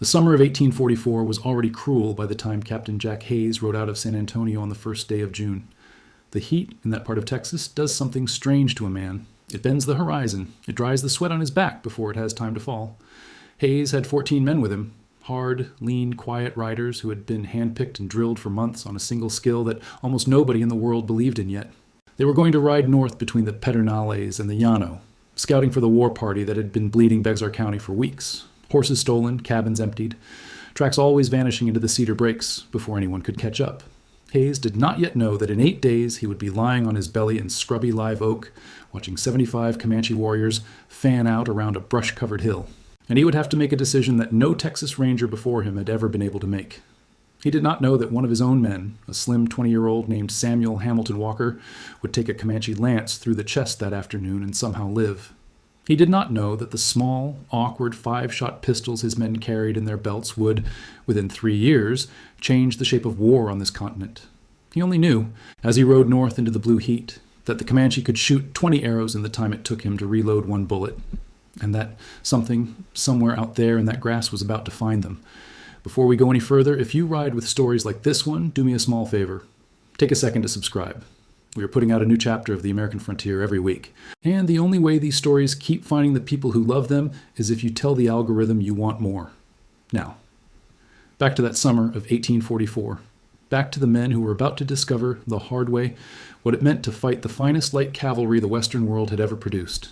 The summer of 1844 was already cruel by the time Captain Jack Hayes rode out of San Antonio on the first day of June. The heat in that part of Texas does something strange to a man. It bends the horizon. It dries the sweat on his back before it has time to fall. Hayes had 14 men with him, hard, lean, quiet riders who had been handpicked and drilled for months on a single skill that almost nobody in the world believed in yet. They were going to ride north between the Pedernales and the Llano, scouting for the war party that had been bleeding Bexar County for weeks. Horses stolen, cabins emptied, tracks always vanishing into the cedar breaks before anyone could catch up. Hayes did not yet know that in 8 days he would be lying on his belly in scrubby live oak, watching 75 Comanche warriors fan out around a brush-covered hill. And he would have to make a decision that no Texas Ranger before him had ever been able to make. He did not know that one of his own men, a slim 20-year-old named Samuel Hamilton Walker, would take a Comanche lance through the chest that afternoon and somehow live. He did not know that the small, awkward 5-shot pistols his men carried in their belts would, within 3 years, change the shape of war on this continent. He only knew, as he rode north into the blue heat, that the Comanche could shoot 20 arrows in the time it took him to reload one bullet, and that something, somewhere out there in that grass, was about to find them. Before we go any further, if you ride with stories like this one, do me a small favor. Take a second to subscribe. We are putting out a new chapter of the American frontier every week. And the only way these stories keep finding the people who love them is if you tell the algorithm you want more. Now, back to that summer of 1844. Back to the men who were about to discover, the hard way, what it meant to fight the finest light cavalry the Western world had ever produced.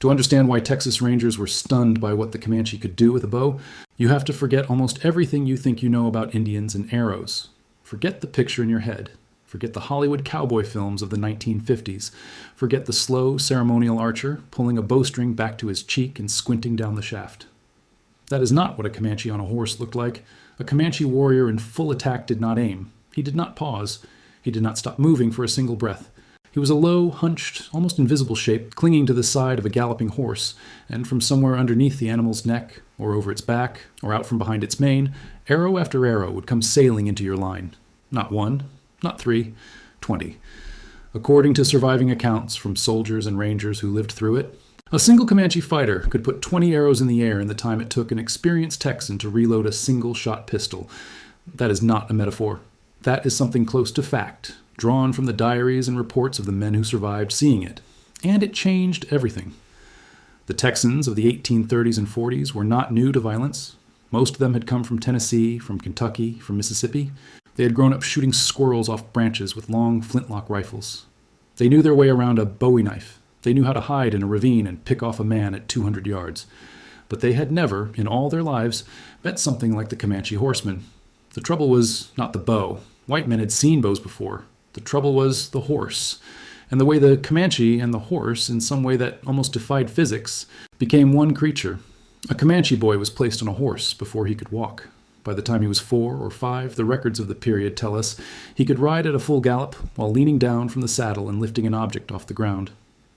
To understand why Texas Rangers were stunned by what the Comanche could do with a bow, you have to forget almost everything you think you know about Indians and arrows. Forget the picture in your head. Forget the Hollywood cowboy films of the 1950s. Forget the slow, ceremonial archer pulling a bowstring back to his cheek and squinting down the shaft. That is not what a Comanche on a horse looked like. A Comanche warrior in full attack did not aim. He did not pause. He did not stop moving for a single breath. He was a low, hunched, almost invisible shape clinging to the side of a galloping horse, and from somewhere underneath the animal's neck, or over its back, or out from behind its mane, arrow after arrow would come sailing into your line. Not 1, not 3, 20. According to surviving accounts from soldiers and rangers who lived through it, a single Comanche fighter could put 20 arrows in the air in the time it took an experienced Texan to reload a single-shot pistol. That is not a metaphor. That is something close to fact, drawn from the diaries and reports of the men who survived seeing it. And it changed everything. The Texans of the 1830s and 40s were not new to violence. Most of them had come from Tennessee, from Kentucky, from Mississippi. They had grown up shooting squirrels off branches with long flintlock rifles. They knew their way around a bowie knife. They knew how to hide in a ravine and pick off a man at 200 yards. But they had never, in all their lives, met something like the Comanche horseman. The trouble was not the bow. White men had seen bows before. The trouble was the horse, and the way the Comanche and the horse, in some way that almost defied physics, became one creature. A Comanche boy was placed on a horse before he could walk. By the time he was 4 or 5, the records of the period tell us he could ride at a full gallop while leaning down from the saddle and lifting an object off the ground.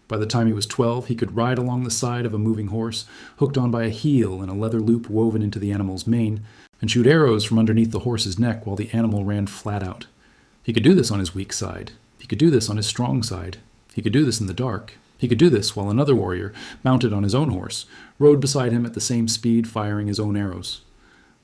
By the time he was 12, he could ride along the side of a moving horse, hooked on by a heel and a leather loop woven into the animal's mane, and shoot arrows from underneath the horse's neck while the animal ran flat out. He could do this on his weak side. He could do this on his strong side. He could do this in the dark. He could do this while another warrior, mounted on his own horse, rode beside him at the same speed, firing his own arrows.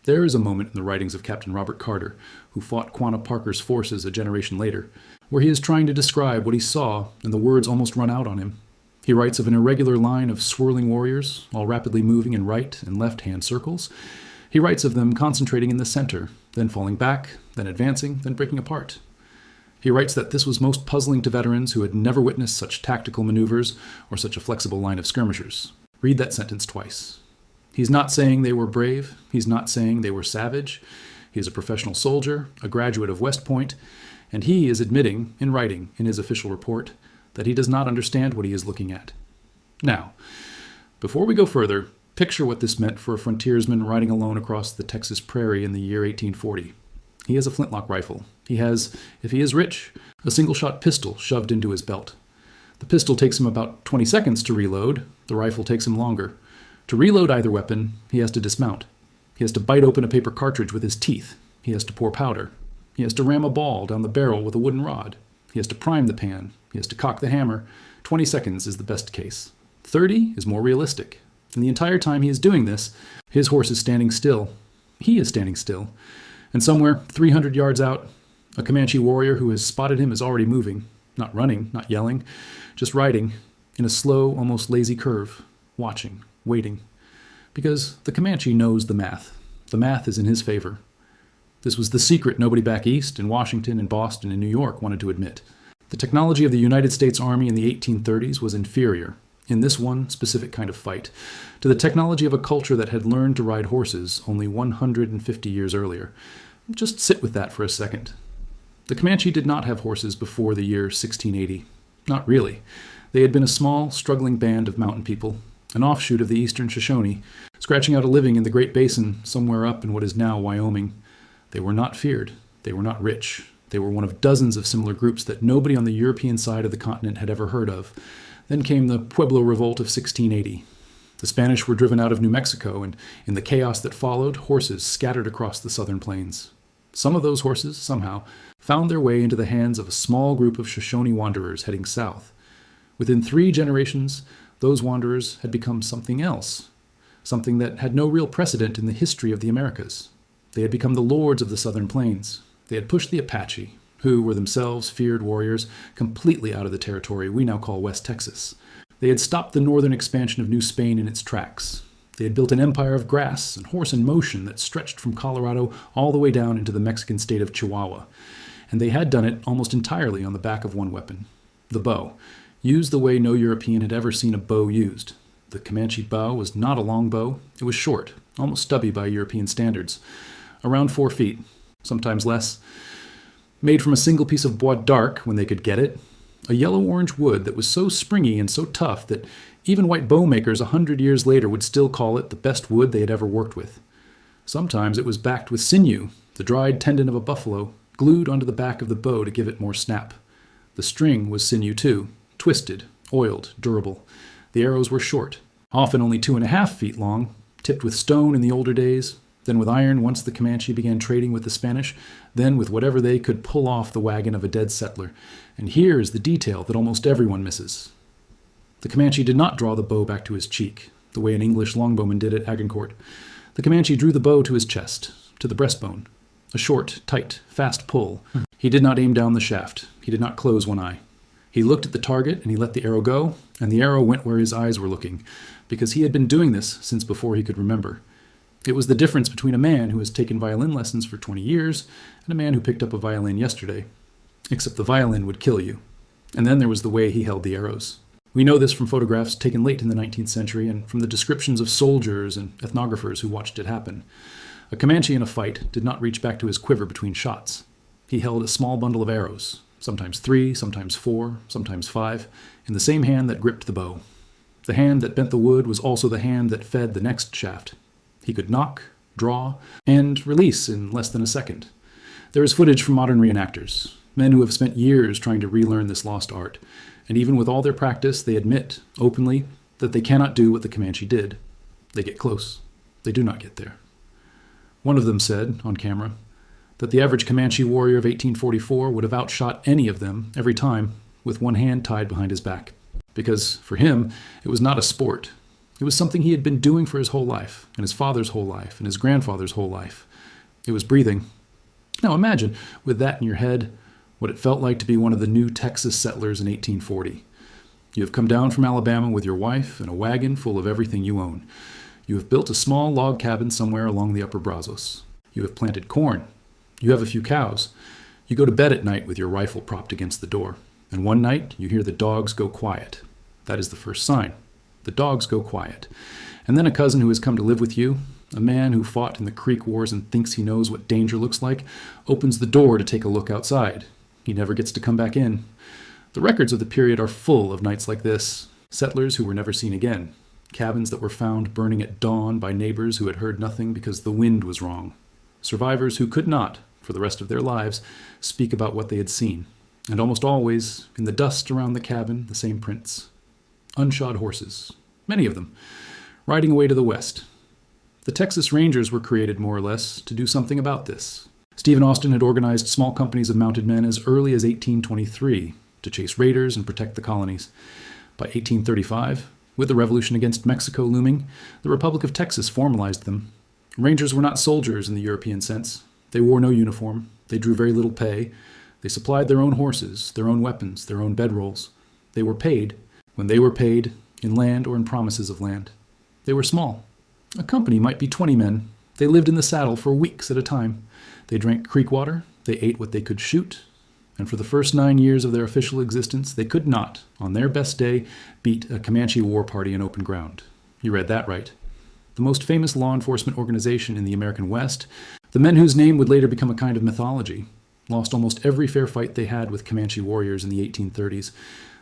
There is a moment in the writings of Captain Robert Carter, who fought Quanah Parker's forces a generation later, where he is trying to describe what he saw, and the words almost run out on him. He writes of an irregular line of swirling warriors, all rapidly moving in right and left-hand circles. He writes of them concentrating in the center, then falling back, then advancing, then breaking apart. He writes that this was most puzzling to veterans who had never witnessed such tactical maneuvers or such a flexible line of skirmishers. Read that sentence twice. He's not saying they were brave. He's not saying they were savage. He is a professional soldier, a graduate of West Point, and he is admitting, in writing, in his official report, that he does not understand what he is looking at. Now, before we go further, picture what this meant for a frontiersman riding alone across the Texas prairie in the year 1840. He has a flintlock rifle. He has, if he is rich, a single-shot pistol shoved into his belt. The pistol takes him about 20 seconds to reload. The rifle takes him longer. To reload either weapon, he has to dismount. He has to bite open a paper cartridge with his teeth. He has to pour powder. He has to ram a ball down the barrel with a wooden rod. He has to prime the pan. He has to cock the hammer. 20 seconds is the best case. 30 is more realistic. And the entire time he is doing this, his horse is standing still. he is standing still. And somewhere, 300 yards out, a Comanche warrior who has spotted him is already moving, not running, not yelling, just riding in a slow, almost lazy curve, watching, waiting. Because the Comanche knows the math. The math is in his favor. This was the secret nobody back east, in Washington, in Boston, in New York, wanted to admit. The technology of the United States Army in the 1830s was inferior, in this one specific kind of fight, to the technology of a culture that had learned to ride horses only 150 years earlier. Just sit with that for a second. The Comanche did not have horses before the year 1680. Not really. They had been a small, struggling band of mountain people, an offshoot of the eastern Shoshone, scratching out a living in the Great Basin somewhere up in what is now Wyoming. They were not feared. They were not rich. They were one of dozens of similar groups that nobody on the European side of the continent had ever heard of. Then came the Pueblo Revolt of 1680. The Spanish were driven out of New Mexico, and in the chaos that followed, horses scattered across the southern plains. Some of those horses, somehow, found their way into the hands of a small group of Shoshone wanderers heading south. Within 3 generations, those wanderers had become something else, something that had no real precedent in the history of the Americas. They had become the lords of the southern plains. They had pushed the Apache, who were themselves feared warriors, completely out of the territory we now call West Texas. They had stopped the northern expansion of New Spain in its tracks. They had built an empire of grass and horse in motion that stretched from Colorado all the way down into the Mexican state of Chihuahua. And they had done it almost entirely on the back of one weapon, the bow, used the way no European had ever seen a bow used. The Comanche bow was not a long bow. It was short, almost stubby by European standards, around 4 feet, sometimes less. Made from a single piece of bois d'arc when they could get it, a yellow-orange wood that was so springy and so tough that even white bow makers 100 years later would still call it the best wood they had ever worked with. Sometimes it was backed with sinew, the dried tendon of a buffalo, glued onto the back of the bow to give it more snap. The string was sinew too, twisted, oiled, durable. The arrows were short, often only 2.5 feet long, tipped with stone in the older days, then with iron once the Comanche began trading with the Spanish, then with whatever they could pull off the wagon of a dead settler. And here is the detail that almost everyone misses. The Comanche did not draw the bow back to his cheek, the way an English longbowman did at Agincourt. The Comanche drew the bow to his chest, to the breastbone. A short, tight, fast pull. He did not aim down the shaft. He did not close one eye. He looked at the target and he let the arrow go, and the arrow went where his eyes were looking, because he had been doing this since before he could remember. It was the difference between a man who has taken violin lessons for 20 years and a man who picked up a violin yesterday. Except the violin would kill you. And then there was the way he held the arrows. We know this from photographs taken late in the 19th century and from the descriptions of soldiers and ethnographers who watched it happen. A Comanche in a fight did not reach back to his quiver between shots. He held a small bundle of arrows, sometimes 3, sometimes 4, sometimes 5, in the same hand that gripped the bow. The hand that bent the wood was also the hand that fed the next shaft. He could knock, draw, and release in less than a second. There is footage from modern reenactors, men who have spent years trying to relearn this lost art, and even with all their practice, they admit, openly, that they cannot do what the Comanche did. They get close. They do not get there. One of them said, on camera, that the average Comanche warrior of 1844 would have outshot any of them every time with one hand tied behind his back. Because, for him, it was not a sport. It was something he had been doing for his whole life, and his father's whole life, and his grandfather's whole life. It was breathing. Now imagine, with that in your head, what it felt like to be one of the new Texas settlers in 1840. You have come down from Alabama with your wife and a wagon full of everything you own. You have built a small log cabin somewhere along the upper Brazos. You have planted corn. You have a few cows. You go to bed at night with your rifle propped against the door. And one night, you hear the dogs go quiet. That is the first sign. The dogs go quiet. And then a cousin who has come to live with you, a man who fought in the Creek Wars and thinks he knows what danger looks like, opens the door to take a look outside. He never gets to come back in. The records of the period are full of nights like this. Settlers who were never seen again. Cabins that were found burning at dawn by neighbors who had heard nothing because the wind was wrong. Survivors who could not, for the rest of their lives, speak about what they had seen. And almost always, in the dust around the cabin, the same prints. Unshod horses, many of them, riding away to the west. The Texas Rangers were created more or less to do something about this. Stephen Austin had organized small companies of mounted men as early as 1823 to chase raiders and protect the colonies. By 1835, with the revolution against Mexico looming, the Republic of Texas formalized them. Rangers were not soldiers in the European sense. They wore no uniform. They drew very little pay. They supplied their own horses, their own weapons, their own bedrolls. They were paid, when they were paid, in land or in promises of land. They were small. A company might be 20 men. They lived in the saddle for weeks at a time. They drank creek water. They ate what they could shoot. And for the first 9 years of their official existence, they could not, on their best day, beat a Comanche war party in open ground. You read that right. The most famous law enforcement organization in the American West, the men whose name would later become a kind of mythology, lost almost every fair fight they had with Comanche warriors in the 1830s.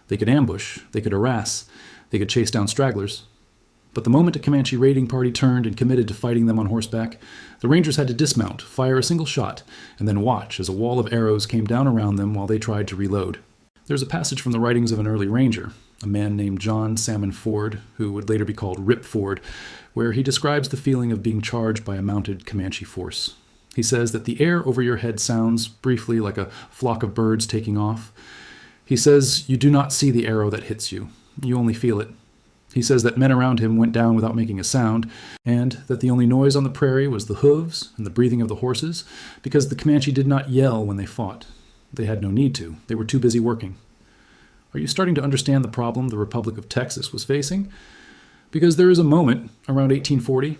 They could ambush, they could harass, they could chase down stragglers. But the moment a Comanche raiding party turned and committed to fighting them on horseback, the Rangers had to dismount, fire a single shot, and then watch as a wall of arrows came down around them while they tried to reload. There's a passage from the writings of an early Ranger, a man named John Salmon Ford, who would later be called Rip Ford, where he describes the feeling of being charged by a mounted Comanche force. He says that the air over your head sounds, briefly, like a flock of birds taking off. He says you do not see the arrow that hits you. You only feel it. He says that men around him went down without making a sound, and that the only noise on the prairie was the hooves and the breathing of the horses, because the Comanche did not yell when they fought. They had no need to. They were too busy working. Are you starting to understand the problem the Republic of Texas was facing? Because there is a moment, around 1840,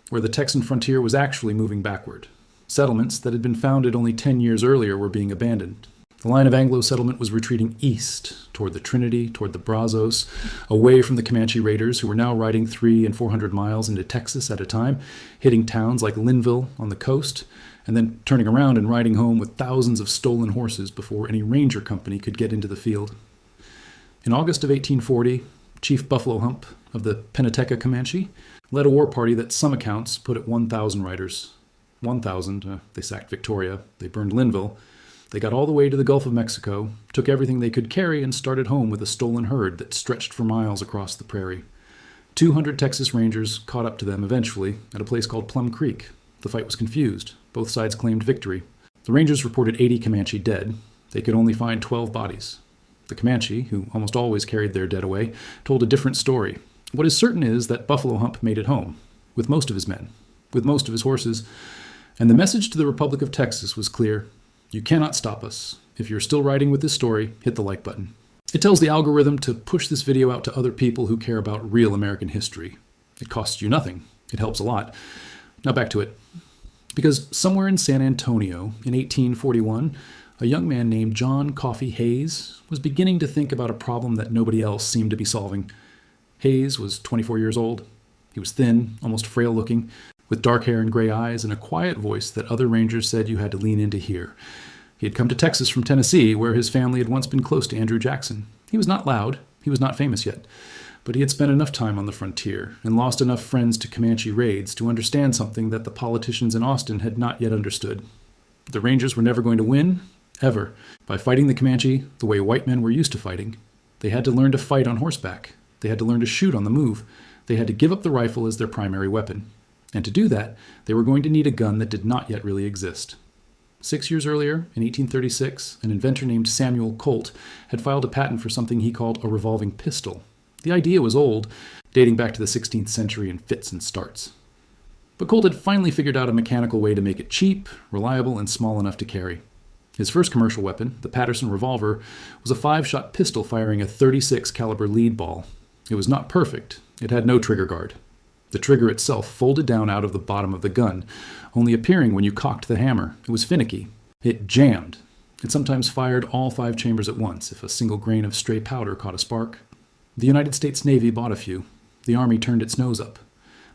where the Texan frontier was actually moving backward. Settlements that had been founded only 10 years earlier were being abandoned. The line of Anglo settlement was retreating east, toward the Trinity, toward the Brazos, away from the Comanche raiders who were now riding 300 and 400 miles into Texas at a time, hitting towns like Linville on the coast, and then turning around and riding home with thousands of stolen horses before any ranger company could get into the field. In August of 1840, Chief Buffalo Hump of the Pennateca Comanche led a war party that some accounts put at 1,000 riders. 1,000, they sacked Victoria, they burned Linville. They got all the way to the Gulf of Mexico, took everything they could carry, and started home with a stolen herd that stretched for miles across the prairie. 200 Texas Rangers caught up to them eventually at a place called Plum Creek. The fight was confused. Both sides claimed victory. The Rangers reported 80 Comanche dead. They could only find 12 bodies. The Comanche, who almost always carried their dead away, told a different story. What is certain is that Buffalo Hump made it home, with most of his men, with most of his horses, and the message to the Republic of Texas was clear. You cannot stop us. If you're still riding with this story, hit the like button. It tells the algorithm to push this video out to other people who care about real American history. It costs you nothing. It helps a lot. Now back to it. Because somewhere in San Antonio in 1841, a young man named John Coffee Hayes was beginning to think about a problem that nobody else seemed to be solving. Hayes was 24 years old. He was thin, almost frail-looking, with dark hair and gray eyes and a quiet voice that other rangers said you had to lean in to hear. He had come to Texas from Tennessee, where his family had once been close to Andrew Jackson. He was not loud. He was not famous yet. But he had spent enough time on the frontier and lost enough friends to Comanche raids to understand something that the politicians in Austin had not yet understood. The Rangers were never going to win, ever, by fighting the Comanche the way white men were used to fighting. They had to learn to fight on horseback. They had to learn to shoot on the move. They had to give up the rifle as their primary weapon. And to do that, they were going to need a gun that did not yet really exist. 6 years earlier, in 1836, an inventor named Samuel Colt had filed a patent for something he called a revolving pistol. The idea was old, dating back to the 16th century in fits and starts. But Colt had finally figured out a mechanical way to make it cheap, reliable, and small enough to carry. His first commercial weapon, the Paterson revolver, was a 5-shot pistol firing a .36 caliber lead ball. It was not perfect. It had no trigger guard. The trigger itself folded down out of the bottom of the gun, only appearing when you cocked the hammer. It was finicky. It jammed. It sometimes fired all 5 chambers at once if a single grain of stray powder caught a spark. The United States Navy bought a few. The Army turned its nose up.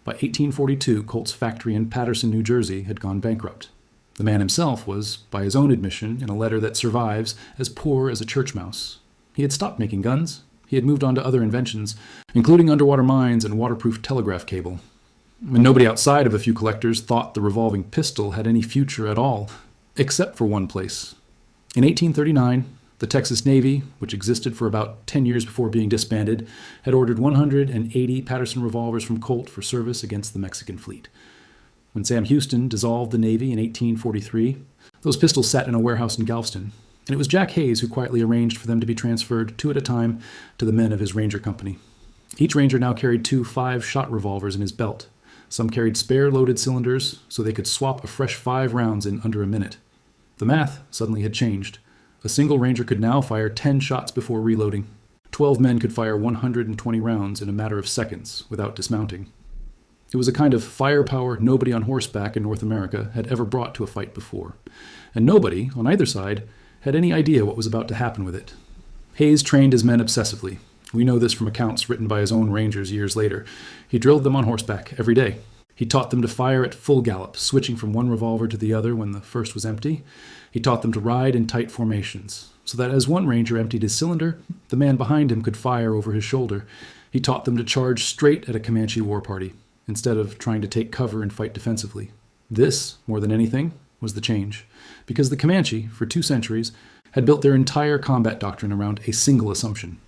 By 1842, Colt's factory in Paterson, New Jersey, had gone bankrupt. The man himself was, by his own admission in a letter that survives, as poor as a church mouse. He had stopped making guns. He had moved on to other inventions, including underwater mines and waterproof telegraph cable. And nobody outside of a few collectors thought the revolving pistol had any future at all, except for one place. In 1839, the Texas Navy, which existed for about 10 years before being disbanded, had ordered 180 Paterson revolvers from Colt for service against the Mexican fleet. When Sam Houston dissolved the Navy in 1843, those pistols sat in a warehouse in Galveston, and it was Jack Hayes who quietly arranged for them to be transferred 2 at a time to the men of his ranger company. Each ranger now carried 2 5-shot revolvers in his belt. Some carried spare loaded cylinders so they could swap a fresh 5 rounds in under a minute. The math suddenly had changed. A single ranger could now fire 10 shots before reloading. 12 men could fire 120 rounds in a matter of seconds without dismounting. It was a kind of firepower nobody on horseback in North America had ever brought to a fight before, and nobody, on either side, had any idea what was about to happen with it. Hayes trained his men obsessively. We know this from accounts written by his own rangers years later. He drilled them on horseback every day. He taught them to fire at full gallop, switching from one revolver to the other when the first was empty. He taught them to ride in tight formations, so that as one ranger emptied his cylinder, the man behind him could fire over his shoulder. He taught them to charge straight at a Comanche war party, instead of trying to take cover and fight defensively. This, more than anything, was the change, because the Comanche, for 2 centuries, had built their entire combat doctrine around a single assumption.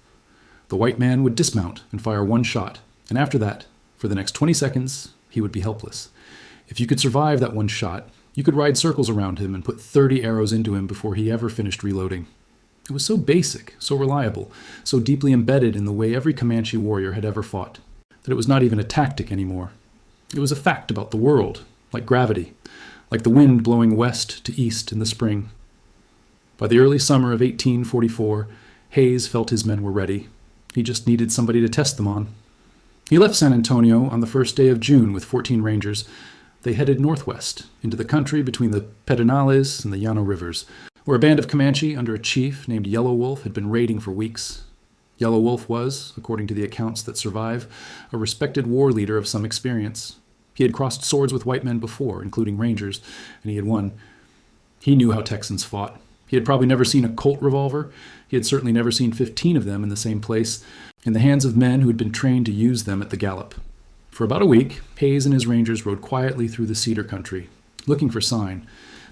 The white man would dismount and fire 1 shot, and after that, for the next 20 seconds, he would be helpless. If you could survive that 1 shot, you could ride circles around him and put 30 arrows into him before he ever finished reloading. It was so basic, so reliable, so deeply embedded in the way every Comanche warrior had ever fought, that it was not even a tactic anymore. It was a fact about the world, like gravity, like the wind blowing west to east in the spring. By the early summer of 1844, Hayes felt his men were ready. He just needed somebody to test them on. He left San Antonio on the first day of June with 14 rangers. They headed northwest, into the country between the Pedernales and the Llano rivers, where a band of Comanche under a chief named Yellow Wolf had been raiding for weeks. Yellow Wolf was, according to the accounts that survive, a respected war leader of some experience. He had crossed swords with white men before, including rangers, and he had won. He knew how Texans fought. He had probably never seen a Colt revolver. He had certainly never seen 15 of them in the same place, in the hands of men who had been trained to use them at the gallop. For about a week, Hayes and his rangers rode quietly through the cedar country, looking for sign.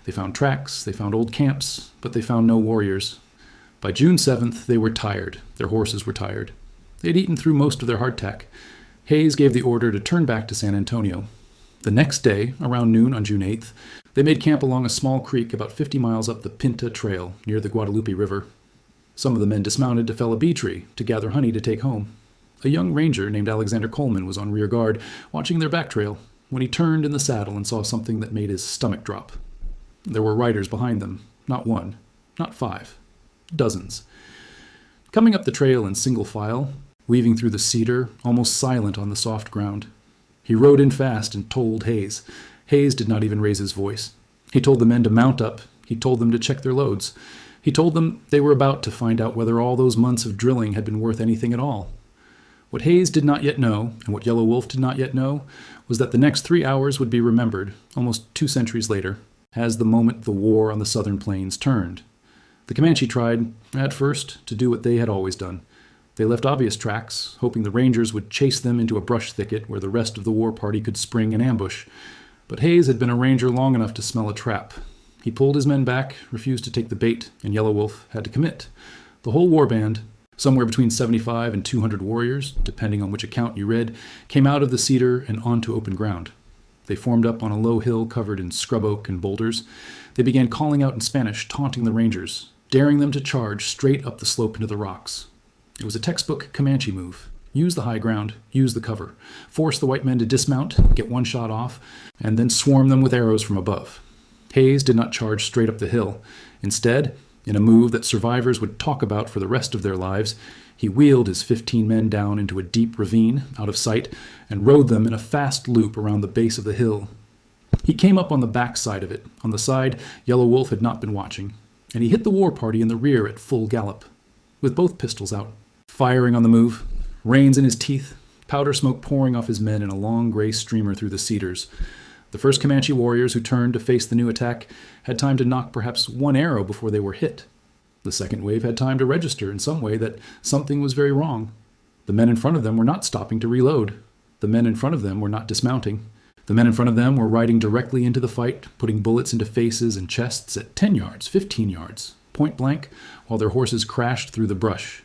They found tracks, they found old camps, but they found no warriors. By June 7th, they were tired. Their horses were tired. They had eaten through most of their hardtack. Hayes gave the order to turn back to San Antonio. The next day, around noon on June 8th, they made camp along a small creek about 50 miles up the Pinta Trail near the Guadalupe River. Some of the men dismounted to fell a bee tree to gather honey to take home. A young ranger named Alexander Coleman was on rear guard, watching their back trail, when he turned in the saddle and saw something that made his stomach drop. There were riders behind them, not 1, not 5, dozens. Coming up the trail in single file, weaving through the cedar, almost silent on the soft ground. He rode in fast and told Hayes. Hayes did not even raise his voice. He told the men to mount up. He told them to check their loads. He told them they were about to find out whether all those months of drilling had been worth anything at all. What Hayes did not yet know, and what Yellow Wolf did not yet know, was that the next 3 hours would be remembered, almost 2 centuries later, as the moment the war on the southern plains turned. The Comanche tried, at first, to do what they had always done. They left obvious tracks, hoping the rangers would chase them into a brush thicket where the rest of the war party could spring an ambush. But Hayes had been a ranger long enough to smell a trap. He pulled his men back, refused to take the bait, and Yellow Wolf had to commit. The whole war band, somewhere between 75 and 200 warriors, depending on which account you read, came out of the cedar and onto open ground. They formed up on a low hill covered in scrub oak and boulders. They began calling out in Spanish, taunting the rangers, daring them to charge straight up the slope into the rocks. It was a textbook Comanche move. Use the high ground, use the cover, force the white men to dismount, get 1 shot off, and then swarm them with arrows from above. Hayes did not charge straight up the hill. Instead, in a move that survivors would talk about for the rest of their lives, he wheeled his 15 men down into a deep ravine, out of sight, and rode them in a fast loop around the base of the hill. He came up on the back side of it, on the side Yellow Wolf had not been watching, and he hit the war party in the rear at full gallop, with both pistols out, firing on the move, reins in his teeth, powder smoke pouring off his men in a long gray streamer through the cedars. The first Comanche warriors who turned to face the new attack had time to knock perhaps 1 arrow before they were hit. The second wave had time to register in some way that something was very wrong. The men in front of them were not stopping to reload. The men in front of them were not dismounting. The men in front of them were riding directly into the fight, putting bullets into faces and chests at 10 yards, 15 yards, point blank, while their horses crashed through the brush.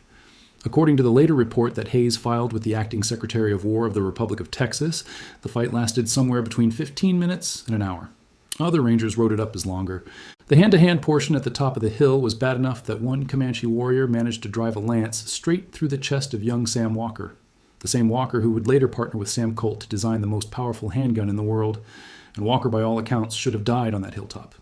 According to the later report that Hayes filed with the acting Secretary of War of the Republic of Texas, the fight lasted somewhere between 15 minutes and an hour. Other rangers wrote it up as longer. The hand-to-hand portion at the top of the hill was bad enough that one Comanche warrior managed to drive a lance straight through the chest of young Sam Walker. the same Walker who would later partner with Sam Colt to design the most powerful handgun in the world, and Walker, by all accounts, should have died on that hilltop.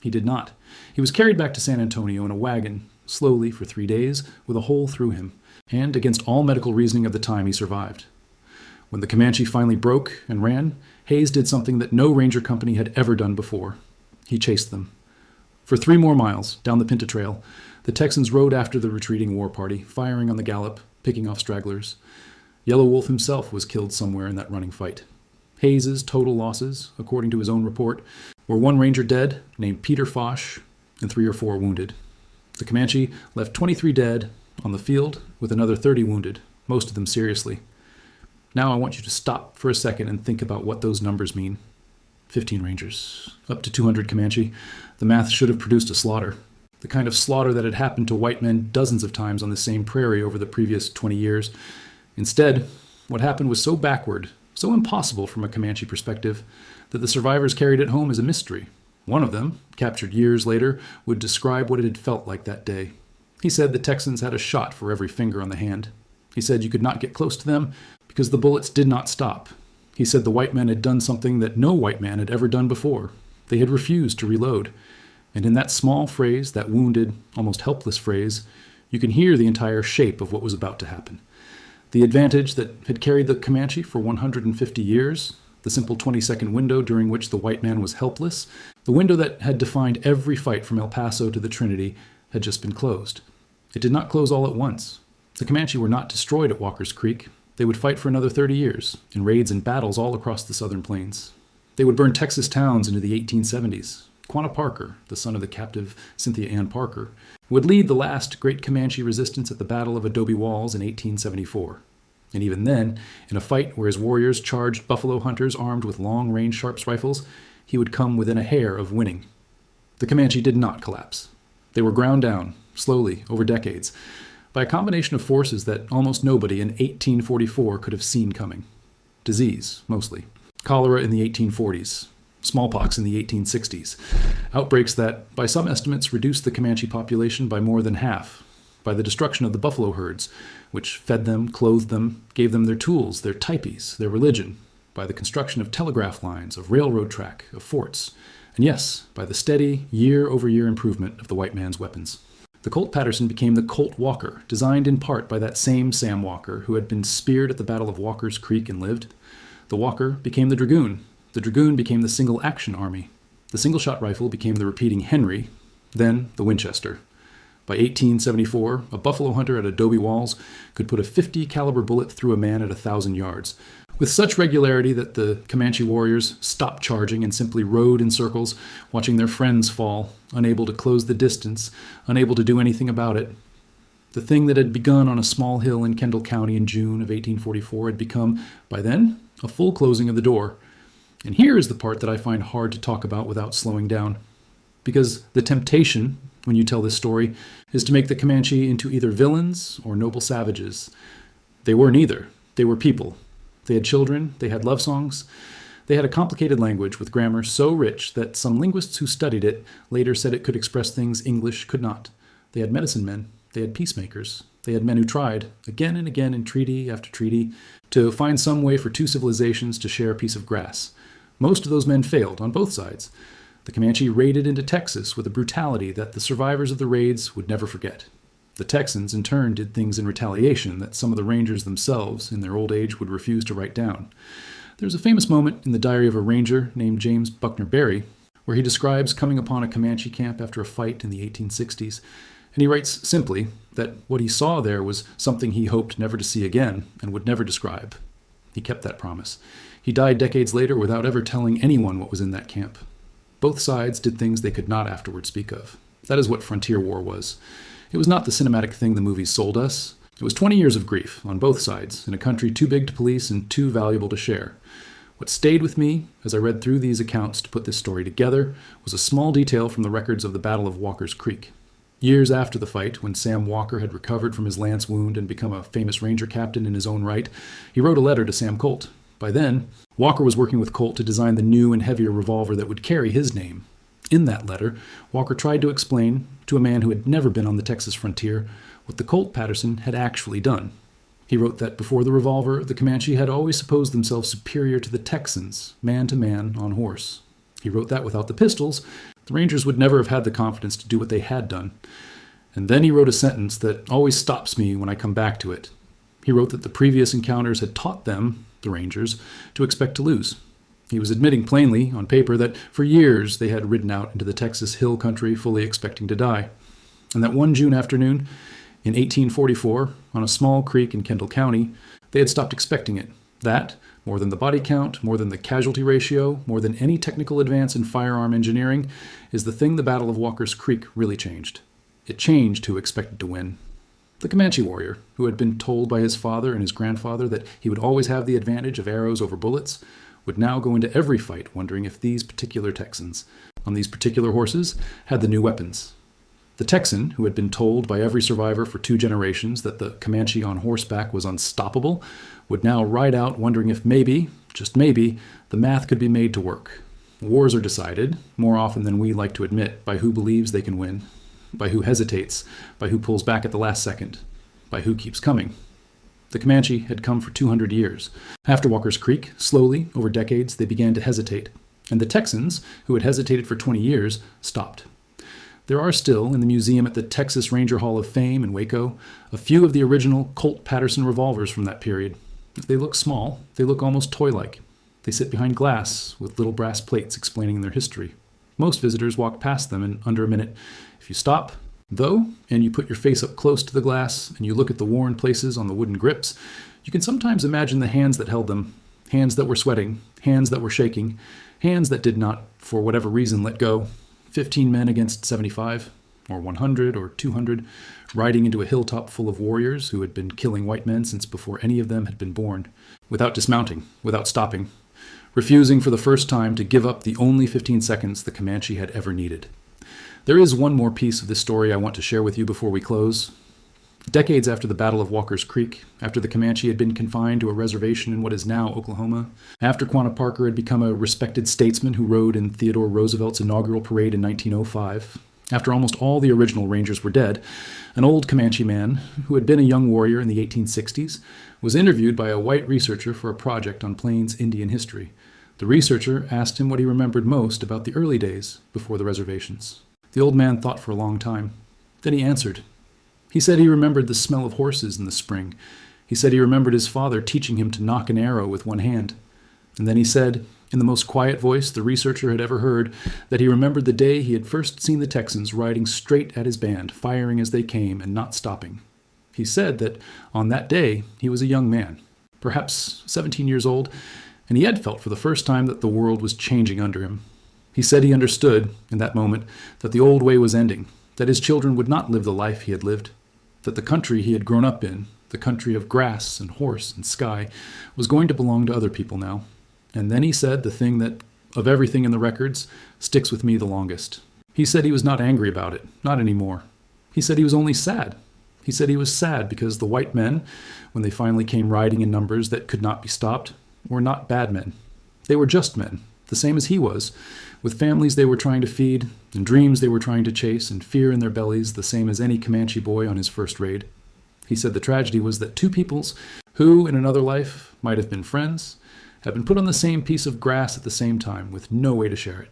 He did not. He was carried back to San Antonio in a wagon, slowly for 3 days, with a hole through him, and against all medical reasoning of the time, he survived. When the Comanche finally broke and ran, Hayes did something that no ranger company had ever done before. He chased them. For 3 more miles down the Pinta Trail, the Texans rode after the retreating war party, firing on the gallop, picking off stragglers. Yellow Wolf himself was killed somewhere in that running fight. Hayes's total losses, according to his own report, were 1 ranger dead, named Peter Foch, and 3 or 4 wounded. The Comanche left 23 dead on the field, with another 30 wounded, most of them seriously. Now I want you to stop for a second and think about what those numbers mean. 15 rangers, up to 200 Comanche. The math should have produced a slaughter. The kind of slaughter that had happened to white men dozens of times on the same prairie over the previous 20 years. Instead, what happened was so backward, so impossible from a Comanche perspective, that the survivors carried it home as a mystery. One of them, captured years later, would describe what it had felt like that day. He said the Texans had a shot for every finger on the hand. He said you could not get close to them because the bullets did not stop. He said the white men had done something that no white man had ever done before. They had refused to reload. And in that small phrase, that wounded, almost helpless phrase, you can hear the entire shape of what was about to happen. The advantage that had carried the Comanche for 150 years, the simple 20-second window during which the white man was helpless, the window that had defined every fight from El Paso to the Trinity, had just been closed. It did not close all at once. The Comanche were not destroyed at Walker's Creek. They would fight for another 30 years, in raids and battles all across the southern plains. They would burn Texas towns into the 1870s. Quanah Parker, the son of the captive Cynthia Ann Parker, would lead the last great Comanche resistance at the Battle of Adobe Walls in 1874. And even then, in a fight where his warriors charged buffalo hunters armed with long-range Sharps rifles, he would come within a hair of winning. The Comanche did not collapse. They were ground down, slowly, over decades, by a combination of forces that almost nobody in 1844 could have seen coming. Disease, mostly. Cholera in the 1840s. Smallpox in the 1860s. Outbreaks that, by some estimates, reduced the Comanche population by more than half. By the destruction of the buffalo herds, which fed them, clothed them, gave them their tools, their tipes, their religion. By the construction of telegraph lines, of railroad track, of forts. And yes, by the steady, year-over-year improvement of the white man's weapons. The Colt Paterson became the Colt Walker, designed in part by that same Sam Walker who had been speared at the Battle of Walker's Creek and lived. The Walker became the Dragoon. The Dragoon became the single-action army. The single-shot rifle became the repeating Henry, then the Winchester. By 1874, a buffalo hunter at Adobe Walls could put a .50 caliber bullet through a man at 1,000 yards, with such regularity that the Comanche warriors stopped charging and simply rode in circles, watching their friends fall, unable to close the distance, unable to do anything about it. The thing that had begun on a small hill in Kendall County in June of 1844 had become, by then, a full closing of the door. And here is the part that I find hard to talk about without slowing down. Because the temptation, when you tell this story, is to make the Comanche into either villains or noble savages. They were neither. They were people. They had children. They had love songs. They had a complicated language with grammar so rich that some linguists who studied it later said it could express things English could not. They had medicine men. They had peacemakers. They had men who tried, again and again in treaty after treaty, to find some way for 2 civilizations to share a piece of grass. Most of those men failed on both sides. The Comanche raided into Texas with a brutality that the survivors of the raids would never forget. The Texans, in turn, did things in retaliation that some of the rangers themselves, in their old age, would refuse to write down. There's a famous moment in the diary of a ranger named James Buckner Berry, where he describes coming upon a Comanche camp after a fight in the 1860s, and he writes simply that what he saw there was something he hoped never to see again and would never describe. He kept that promise. He died decades later without ever telling anyone what was in that camp. Both sides did things they could not afterward speak of. That is what frontier war was. It was not the cinematic thing the movies sold us. It was 20 years of grief on both sides in a country too big to police and too valuable to share. What stayed with me as I read through these accounts to put this story together was a small detail from the records of the Battle of Walker's Creek. Years after the fight, when Sam Walker had recovered from his lance wound and become a famous ranger captain in his own right, he wrote a letter to Sam Colt. By then, Walker was working with Colt to design the new and heavier revolver that would carry his name. In that letter, Walker tried to explain to a man who had never been on the Texas frontier what the Colt Paterson had actually done. He wrote that before the revolver, the Comanche had always supposed themselves superior to the Texans, man to man on horse. He wrote that without the pistols, the Rangers would never have had the confidence to do what they had done. And then he wrote a sentence that always stops me when I come back to it. He wrote that the previous encounters had taught them, the Rangers, to expect to lose. He was admitting plainly, on paper, that for years they had ridden out into the Texas hill country fully expecting to die. And that one June afternoon, in 1844, on a small creek in Kendall County, they had stopped expecting it. That, more than the body count, more than the casualty ratio, more than any technical advance in firearm engineering, is the thing the Battle of Walker's Creek really changed. It changed who expected to win. The Comanche warrior, who had been told by his father and his grandfather that he would always have the advantage of arrows over bullets, would now go into every fight wondering if these particular Texans, on these particular horses, had the new weapons. The Texan, who had been told by every survivor for 2 generations that the Comanche on horseback was unstoppable, would now ride out wondering if maybe, just maybe, the math could be made to work. Wars are decided, more often than we like to admit, by who believes they can win, by who hesitates, by who pulls back at the last second, by who keeps coming. The Comanche had come for 200 years. After Walker's Creek, slowly, over decades, they began to hesitate. And the Texans, who had hesitated for 20 years, stopped. There are still, in the museum at the Texas Ranger Hall of Fame in Waco, a few of the original Colt Paterson revolvers from that period. They look small. They look almost toy-like. They sit behind glass, with little brass plates explaining their history. Most visitors walk past them in under a minute. If you stop, though, and you put your face up close to the glass and you look at the worn places on the wooden grips, you can sometimes imagine the hands that held them, hands that were sweating, hands that were shaking, hands that did not, for whatever reason, let go. 15 men against 75, or 100, or 200, riding into a hilltop full of warriors who had been killing white men since before any of them had been born, without dismounting, without stopping, refusing for the first time to give up the only 15 seconds the Comanche had ever needed. There is one more piece of this story I want to share with you before we close. Decades after the Battle of Walker's Creek, after the Comanche had been confined to a reservation in what is now Oklahoma, after Quanah Parker had become a respected statesman who rode in Theodore Roosevelt's inaugural parade in 1905, after almost all the original Rangers were dead, an old Comanche man, who had been a young warrior in the 1860s, was interviewed by a white researcher for a project on Plains Indian history. The researcher asked him what he remembered most about the early days before the reservations. The old man thought for a long time. Then he answered. He said he remembered the smell of horses in the spring. He said he remembered his father teaching him to nock an arrow with one hand. And then he said, in the most quiet voice the researcher had ever heard, that he remembered the day he had first seen the Texans riding straight at his band, firing as they came and not stopping. He said that on that day he was a young man, perhaps 17 years old, and he had felt for the first time that the world was changing under him. He said he understood, in that moment, that the old way was ending, that his children would not live the life he had lived, that the country he had grown up in, the country of grass and horse and sky, was going to belong to other people now. And then he said the thing that, of everything in the records, sticks with me the longest. He said he was not angry about it, not anymore. He said he was only sad. He said he was sad because the white men, when they finally came riding in numbers that could not be stopped, were not bad men. They were just men, the same as he was, with families they were trying to feed, and dreams they were trying to chase, and fear in their bellies, the same as any Comanche boy on his first raid. He said the tragedy was that 2 peoples, who in another life might have been friends, had been put on the same piece of grass at the same time, with no way to share it,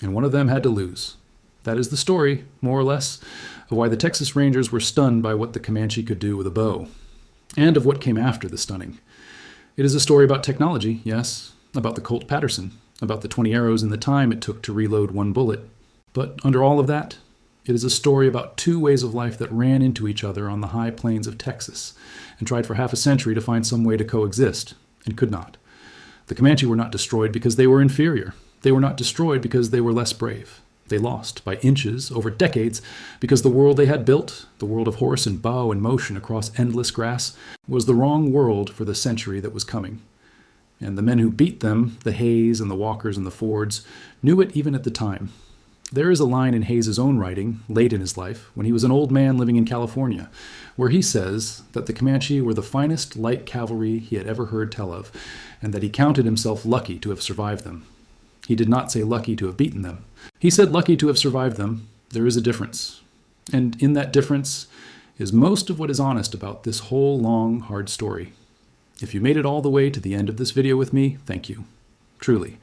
and one of them had to lose. That is the story, more or less, of why the Texas Rangers were stunned by what the Comanche could do with a bow, and of what came after the stunning. It is a story about technology, yes, about the Colt Paterson, about the 20 arrows and the time it took to reload one bullet. But under all of that, it is a story about 2 ways of life that ran into each other on the high plains of Texas and tried for half a century to find some way to coexist, and could not. The Comanche were not destroyed because they were inferior. They were not destroyed because they were less brave. They lost by inches over decades because the world they had built, the world of horse and bow and motion across endless grass, was the wrong world for the century that was coming. And the men who beat them, the Hayes and the Walkers and the Fords, knew it even at the time. There is a line in Hayes's own writing, late in his life, when he was an old man living in California, where he says that the Comanche were the finest light cavalry he had ever heard tell of, and that he counted himself lucky to have survived them. He did not say lucky to have beaten them. He said lucky to have survived them. There is a difference. And in that difference is most of what is honest about this whole long, hard story. If you made it all the way to the end of this video with me, thank you. Truly.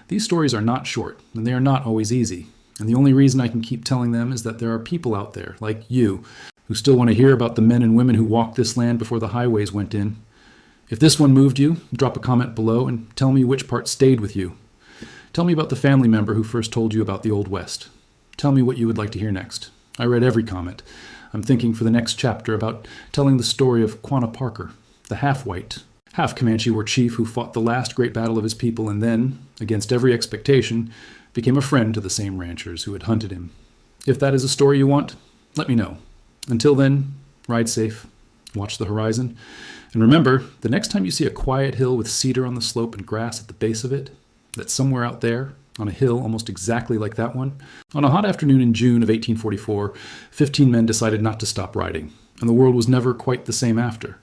These stories are not short, and they are not always easy. And the only reason I can keep telling them is that there are people out there, like you, who still want to hear about the men and women who walked this land before the highways went in. If this one moved you, drop a comment below and tell me which part stayed with you. Tell me about the family member who first told you about the Old West. Tell me what you would like to hear next. I read every comment. I'm thinking for the next chapter about telling the story of Quanah Parker, the half-white, half-Comanche war chief who fought the last great battle of his people and then, against every expectation, became a friend to the same ranchers who had hunted him. If that is a story you want, let me know. Until then, ride safe, watch the horizon, and remember, the next time you see a quiet hill with cedar on the slope and grass at the base of it, that somewhere out there, on a hill almost exactly like that one, on a hot afternoon in June of 1844, 15 men decided not to stop riding, and the world was never quite the same after.